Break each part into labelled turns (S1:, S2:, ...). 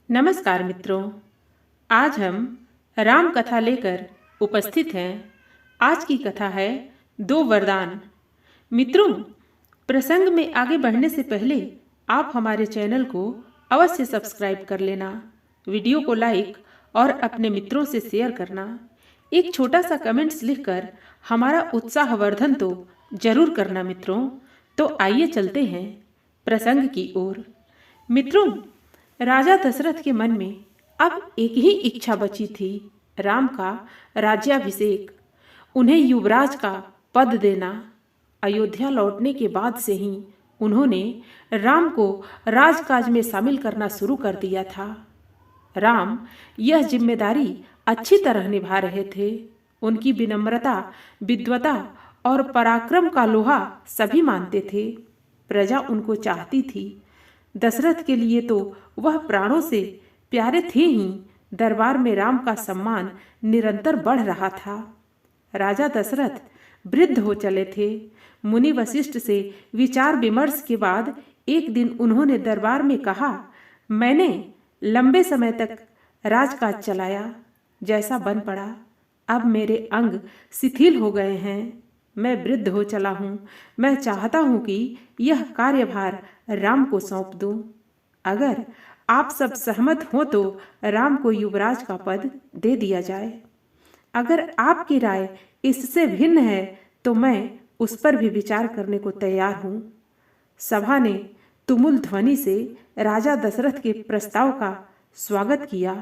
S1: नमस्कार मित्रों, आज हम राम कथा लेकर उपस्थित हैं। आज की कथा है दो वरदान। मित्रों, प्रसंग में आगे बढ़ने से पहले आप हमारे चैनल को अवश्य सब्सक्राइब कर लेना, वीडियो को लाइक और अपने मित्रों से शेयर करना। एक छोटा सा कमेंट्स लिखकर हमारा उत्साहवर्धन तो जरूर करना मित्रों। तो आइए चलते हैं प्रसंग की ओर। मित्रों, राजा दशरथ के मन में अब एक ही इच्छा बची थी, राम का राज्याभिषेक, उन्हें युवराज का पद देना। अयोध्या लौटने के बाद से ही उन्होंने राम को राजकाज में शामिल करना शुरू कर दिया था। राम यह जिम्मेदारी अच्छी तरह निभा रहे थे। उनकी विनम्रता, विद्वता और पराक्रम का लोहा सभी मानते थे। प्रजा उनको चाहती थी। दशरथ के लिए तो वह प्राणों से प्यारे थे ही। दरबार में राम का सम्मान निरंतर बढ़ रहा था। राजा दशरथ वृद्ध हो चले थे। मुनि वशिष्ठ से विचार विमर्श के बाद एक दिन उन्होंने दरबार में कहा, मैंने लंबे समय तक राजकाज चलाया, जैसा बन पड़ा। अब मेरे अंग शिथिल हो गए हैं। मैं वृद्ध हो चला हूँ। मैं चाहता हूँ कि यह कार्यभार राम को सौंप दूं। अगर आप सब सहमत हो तो राम को युवराज का पद दे दिया जाए। अगर आपकी राय इससे भिन्न है तो मैं उस पर भी विचार करने को तैयार हूँ। सभा ने तुमुल ध्वनि से राजा दशरथ के प्रस्ताव का स्वागत किया।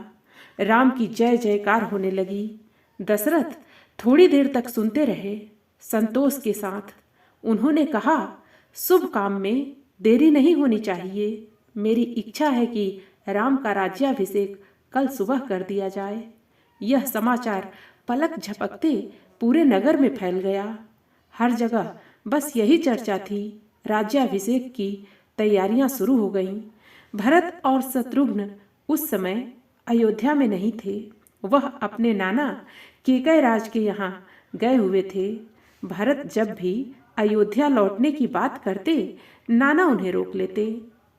S1: राम की जय जयकार होने लगी। दशरथ थोड़ी देर तक सुनते रहे, संतोष के साथ। उन्होंने कहा, शुभ काम में देरी नहीं होनी चाहिए। मेरी इच्छा है कि राम का राज्याभिषेक कल सुबह कर दिया जाए। यह समाचार पलक झपकते पूरे नगर में फैल गया। हर जगह बस यही चर्चा थी। राज्याभिषेक की तैयारियां शुरू हो गईं। भरत और शत्रुघ्न उस समय अयोध्या में नहीं थे। वह अपने नाना केकय राज के यहाँ गए हुए थे। भरत जब भी अयोध्या लौटने की बात करते, नाना उन्हें रोक लेते।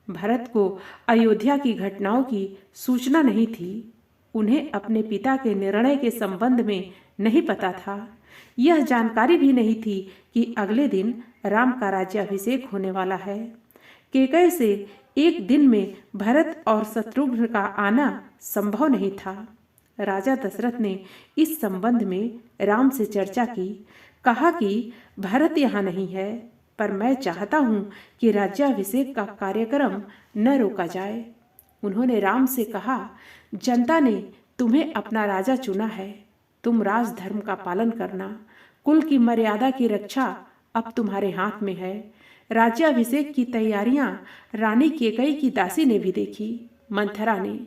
S1: भरत को अयोध्या की घटनाओं की सूचना नहीं थी। उन्हें अपने पिता के निर्णय के संबंध में नहीं पता था। यह जानकारी भी नहीं थी कि अगले दिन राम का राज्याभिषेक होने वाला है। केकय से एक दिन में भरत और शत्रुघ्न का आना संभव नहीं था। राजा दशरथ ने इस संबंध में राम से चर्चा की। कहा कि भरत यहाँ नहीं है, पर मैं चाहता हूँ कि राज्याभिषेक का कार्यक्रम न रोका जाए। उन्होंने राम से कहा, जनता ने तुम्हें अपना राजा चुना है। तुम राजधर्म का पालन करना। कुल की मर्यादा की रक्षा अब तुम्हारे हाथ में है। राज्याभिषेक की तैयारियां रानी केकई की दासी ने भी देखी, मंथरा ने।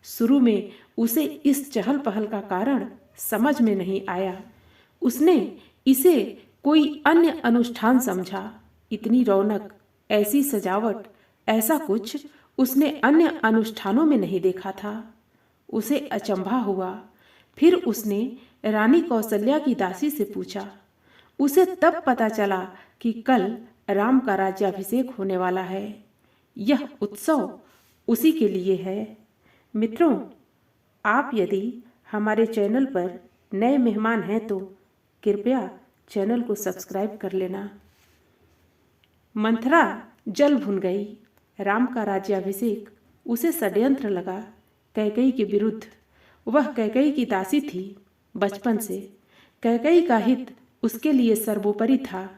S1: शुरू में उसे इस चहल पहल का कारण समझ में नहीं आया। उसने इसे कोई अन्य अनुष्ठान समझा। इतनी रौनक, ऐसी सजावट, ऐसा कुछ उसने अन्य अनुष्ठानों में नहीं देखा था। उसे अचंभा हुआ। फिर उसने रानी कौशल्या की दासी से पूछा। उसे तब पता चला कि कल राम का राज्याभिषेक होने वाला है। यह उत्सव उसी के लिए है। मित्रों, आप यदि हमारे चैनल पर नए मेहमान हैं तो कृपया चैनल को सब्सक्राइब कर लेना। मंथरा जल भुन गई। राम का राज्याभिषेक उसे षड्यंत्र लगा, कैकेयी के विरुद्ध। वह कैकेयी की दासी थी बचपन से। कैकेयी का हित उसके लिए सर्वोपरि था।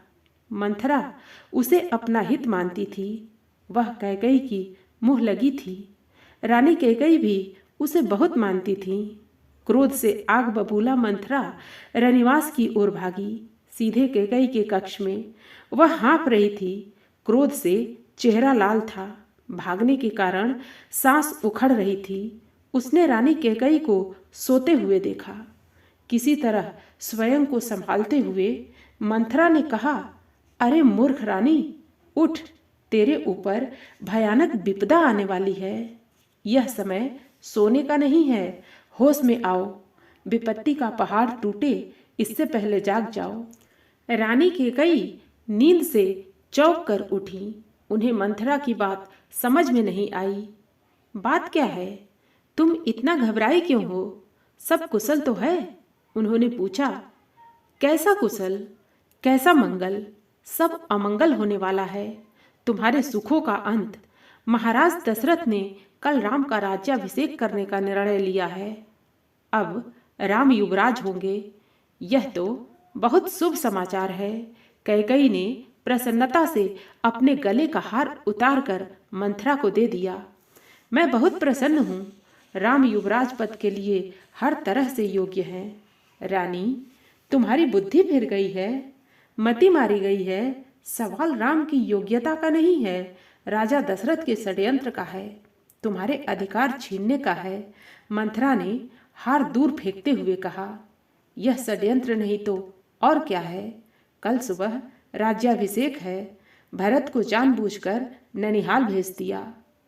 S1: मंथरा उसे अपना हित मानती थी। वह कैकेयी की मुँह लगी थी। रानी कैकेयी भी उसे बहुत मानती थी। क्रोध से आग बबूला मंथरा रनिवास की ओर भागी, सीधे कैकेयी के कक्ष में। वह हाँफ रही थी। क्रोध से चेहरा लाल था। भागने के कारण सांस उखड़ रही थी। उसने रानी कैकेयी को सोते हुए देखा। किसी तरह स्वयं को संभालते हुए मंथरा ने कहा, अरे मूर्ख रानी, उठ, तेरे ऊपर भयानक विपदा आने वाली है। यह समय सोने का नहीं है। होश में आओ। विपत्ति का पहाड़ टूटे इससे पहले जाग जाओ। रानी कैकेयी नींद से चौंक कर उठी। उन्हें मंथरा की बात समझ में नहीं आई। बात क्या है? तुम इतना घबराई क्यों हो? सब कुशल तो है? उन्होंने पूछा। कैसा कुशल, कैसा मंगल? सब अमंगल होने वाला है। तुम्हारे सुखों का अंत। महाराज दशरथ ने कल राम का राज्याभिषेक करने का निर्णय लिया है। अब राम युवराज होंगे। यह तो बहुत शुभ समाचार है। कैकई ने प्रसन्नता से अपने गले का हार उतारकर मंथरा को दे दिया। मैं बहुत प्रसन्न हूँ। राम युवराज पद के लिए हर तरह से योग्य हैं। रानी, तुम्हारी बुद्धि फिर गई है, मति मारी गई है। सवाल राम की योग्यता का नहीं है, राजा दशरथ के षड्यंत्र का है, तुम्हारे अधिकार छीनने का है। मंथरा ने हार दूर फेंकते हुए कहा। यह षड्यंत्र नहीं तो और क्या है? कल सुबह राज्याभिषेक है। भरत को जानबूझकर ननिहाल भेज दिया।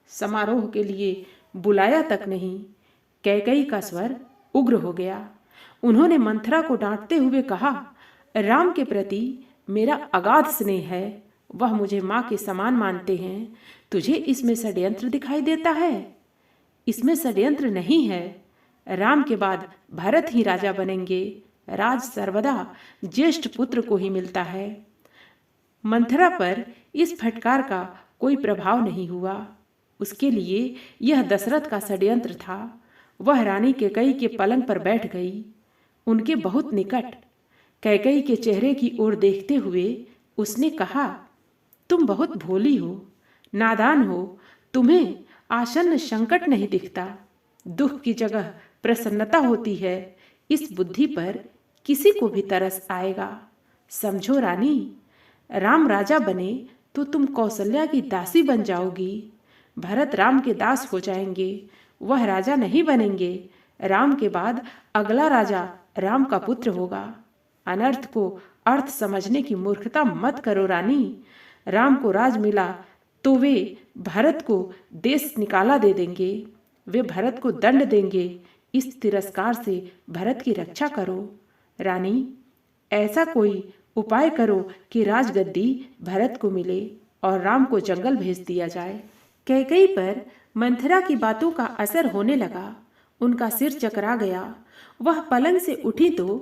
S1: समारोह के लिए बुलाया तक नहीं। कैकई का स्वर उग्र हो गया। उन्होंने मंथरा को डांटते हुए कहा, राम के प्रति मेरा अगाध स्नेह है। वह मुझे माँ के समान मानते हैं। तुझे इसमें षड्यंत्र दिखाई देता है? इसमें षड्यंत्र नहीं है। राम के बाद भरत ही राजा बनेंगे। राज सर्वदा ज्येष्ठ पुत्र को ही मिलता है। मंथरा पर इस फटकार का कोई प्रभाव नहीं हुआ। उसके लिए यह दशरथ का षड्यंत्र था। वह रानी कैकई के पलंग पर बैठ गई, उनके बहुत निकट। कैकई के चेहरे की ओर देखते हुए उसने कहा, तुम बहुत भोली हो, नादान हो। तुम्हें आसन्न संकट नहीं दिखता। दुख की जगह प्रसन्नता होती है। इस बुद्धि पर किसी को भी तरस आएगा। समझो रानी, राम राजा बने तो तुम कौशल्या की दासी बन जाओगी। भरत राम के दास हो जाएंगे, वह राजा नहीं बनेंगे। राम के बाद अगला राजा राम का पुत्र होगा। अनर्थ को अर्थ समझने की मूर्खता मत करो रानी। राम को राज मिला तो वे भरत को देश निकाला दे देंगे। वे भरत को दंड देंगे। इस तिरस्कार से भरत की रक्षा करो। रानी, ऐसा कोई उपाय करो कि राजगद्दी भरत को मिले और राम को जंगल भेज दिया जाए। कैकई पर मंथरा की बातों का असर होने लगा। उनका सिर चकरा गया। वह पलंग से उठी तो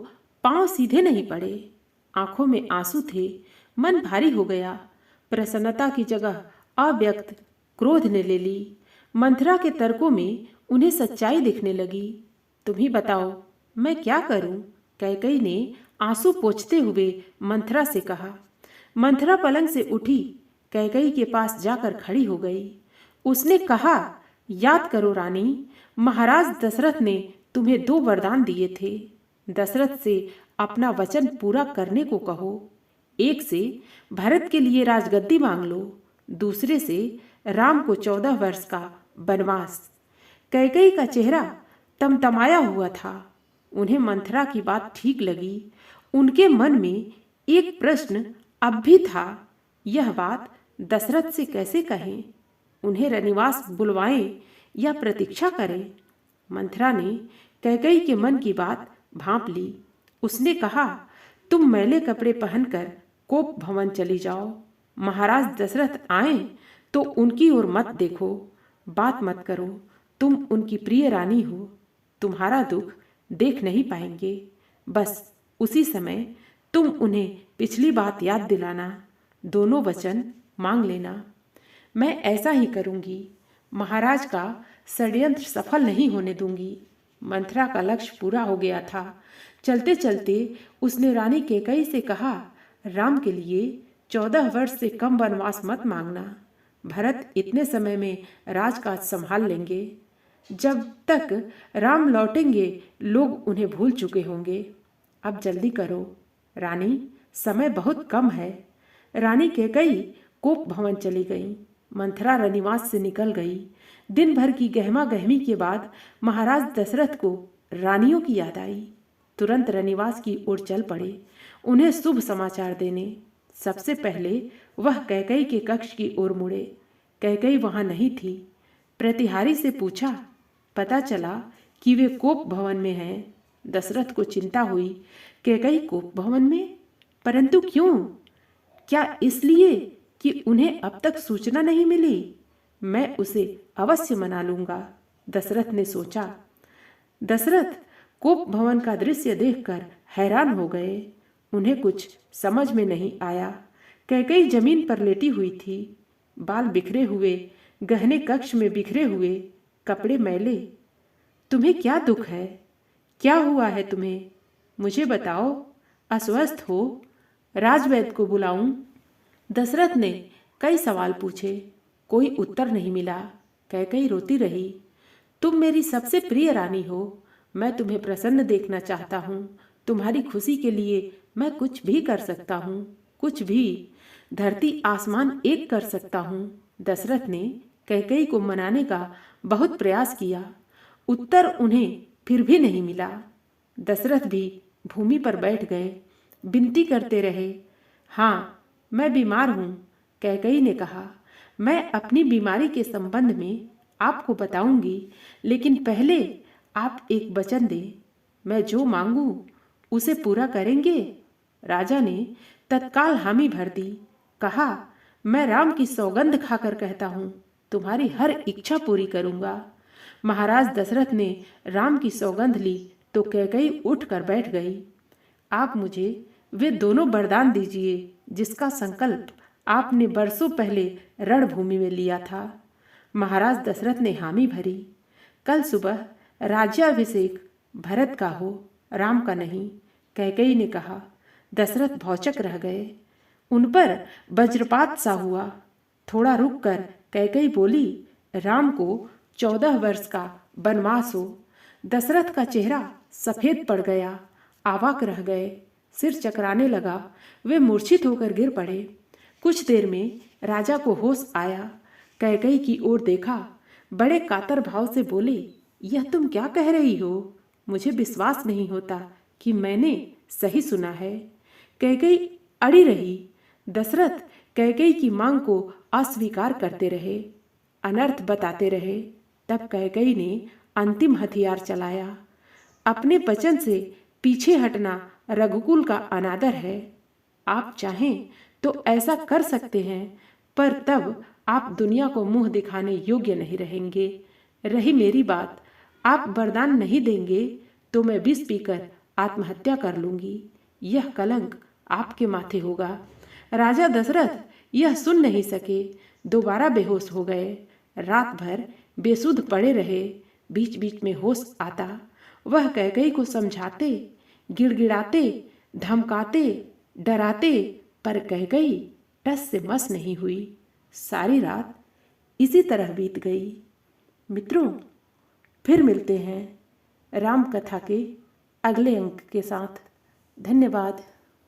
S1: पांव सीधे नहीं पड़े। आंखों में आंसू थे। मन भारी हो गया। प्रसन्नता की जगह अव्यक्त क्रोध ने ले ली। मंथरा के तर्कों में उन्हें सच्चाई दिखने लगी। तुम ही बताओ, मैं क्या करूं? कैकई ने आंसू पोंछते हुए मंथरा से कहा। मंथरा पलंग से उठी, कैकई के पास जाकर खड़ी हो गई। उसने कहा, याद करो रानी, महाराज दशरथ ने तुम्हें 2 वरदान दिए थे। दशरथ से अपना वचन पूरा करने को कहो। एक से भरत के लिए राजगद्दी मांग लो, दूसरे से राम को 14 वर्ष का वनवास। कैकई का चेहरा तमतमाया हुआ था। उन्हें मंथरा की बात ठीक लगी। उनके मन में एक प्रश्न अब भी था, यह बात दशरथ से कैसे कहें? उन्हें रनिवास बुलवाएं या प्रतीक्षा करें? मंथरा ने कैकई के मन की बात भांप ली। उसने कहा, तुम मैले कपड़े पहनकर कोप भवन चली जाओ। महाराज दशरथ आए तो उनकी ओर मत देखो, बात मत करो। तुम उनकी प्रिय रानी हो, तुम्हारा दुख देख नहीं पाएंगे। बस उसी समय तुम उन्हें पिछली बात याद दिलाना, दोनों वचन मांग लेना। मैं ऐसा ही करूंगी। महाराज का षड्यंत्र सफल नहीं होने दूंगी। मंथरा का लक्ष्य पूरा हो गया था। चलते चलते उसने रानी कैकई से कहा, राम के लिए 14 वर्ष से कम वनवास मत मांगना। भरत इतने समय में राजकाज संभाल लेंगे। जब तक राम लौटेंगे लोग उन्हें भूल चुके होंगे। अब जल्दी करो रानी, समय बहुत कम है। रानी कैकई कोप भवन चली गई। मंथरा रनिवास से निकल गई। दिन भर की गहमा गहमी के बाद महाराज दशरथ को रानियों की याद आई। तुरंत रनिवास की ओर चल पड़े, उन्हें शुभ समाचार देने। सबसे पहले वह कैकई के कक्ष की ओर मुड़े। कैकई वहां नहीं थी। प्रतिहारी से पूछा, पता चला कि वे कोप भवन में हैं। दशरथ को चिंता हुई, कैकई कोप भवन में? परंतु क्यों? क्या इसलिए कि उन्हें अब तक सूचना नहीं मिली? मैं उसे अवश्य मना लूंगा। दशरथ ने सोचा। दशरथ कोप भवन का दृश्य देखकर हैरान हो गए। उन्हें कुछ समझ में नहीं आया। कैकेयी जमीन पर लेटी हुई थी, बाल बिखरे हुए, गहने कक्ष में बिखरे हुए, कपड़े मैले। तुम्हें क्या दुख है? क्या हुआ है तुम्हें? मुझे बताओ। अस्वस्थ हो? राजवैद्य को बुलाऊं? दशरथ ने कई सवाल पूछे, कोई उत्तर नहीं मिला। कैकेयी रोती रही। तुम मेरी सबसे प्रिय रानी हो, मैं तुम्हें प्रसन्न देखना चाहता हूँ। तुम्हारी खुशी के लिए मैं कुछ भी कर सकता हूँ, कुछ भी। धरती आसमान एक कर सकता हूँ। दशरथ ने कैकेयी को मनाने का बहुत प्रयास किया, उत्तर उन्हें फिर भी नहीं मिला। दशरथ भी भूमि पर बैठ गए, विनती करते रहे। हाँ, मैं बीमार हूँ, कैकेयी ने कहा। मैं अपनी बीमारी के संबंध में आपको बताऊंगी, लेकिन पहले आप एक वचन दें। मैं जो मांगू उसे पूरा करेंगे? राजा ने तत्काल हामी भर दी। कहा, मैं राम की सौगंध खाकर कहता हूँ, तुम्हारी हर इच्छा पूरी करूंगा। महाराज दशरथ ने राम की सौगंध ली तो कैकेयी उठकर बैठ गई। आप मुझे वे दोनों वरदान दीजिए जिसका संकल्प आपने बरसों पहले रणभूमि में लिया था। महाराज दशरथ ने हामी भरी। कल सुबह राज्याभिषेक भरत का हो, राम का नहीं, कैकेयी ने कहा। दशरथ भौचक रह गए। उन पर वज्रपात सा हुआ। थोड़ा रुककर कैकेयी बोली, राम को 14 वर्ष का वनवास हो। दशरथ का चेहरा सफेद पड़ गया, आवाक रह गए, सिर चकराने लगा। वे मूर्छित होकर गिर पड़े। कुछ देर में राजा को होश आया। कैकेयी की ओर देखा, बड़े कातर भाव से बोले, यह तुम क्या कह रही हो? मुझे विश्वास नहीं होता कि मैंने सही सुना है। कैकेयी अड़ी रही। दशरथ कैकेयी की मांग को अस्वीकार करते रहे, अनर्थ बताते रहे। तब कैकेयी ने अंतिम हथियार चलाया। अपने वचन से पीछे हटना रघुकुल का अनादर है। आप चाहें तो ऐसा कर सकते हैं, पर तब आप दुनिया को मुंह दिखाने योग्य नहीं रहेंगे। रही मेरी बात, आप वरदान नहीं देंगे तो मैं विष पीकर आत्महत्या कर लूंगी। यह कलंक आपके माथे होगा। राजा दशरथ यह सुन नहीं सके, दोबारा बेहोश हो गए। रात भर बेसुध पड़े रहे। बीच बीच में होश आता। वह कैकेयी को समझाते, गिड़गिड़ाते, धमकाते, डराते, पर कैकेयी टस से मस नहीं हुई। सारी रात इसी तरह बीत गई। मित्रों, फिर मिलते हैं राम कथा के अगले अंक के साथ। धन्यवाद।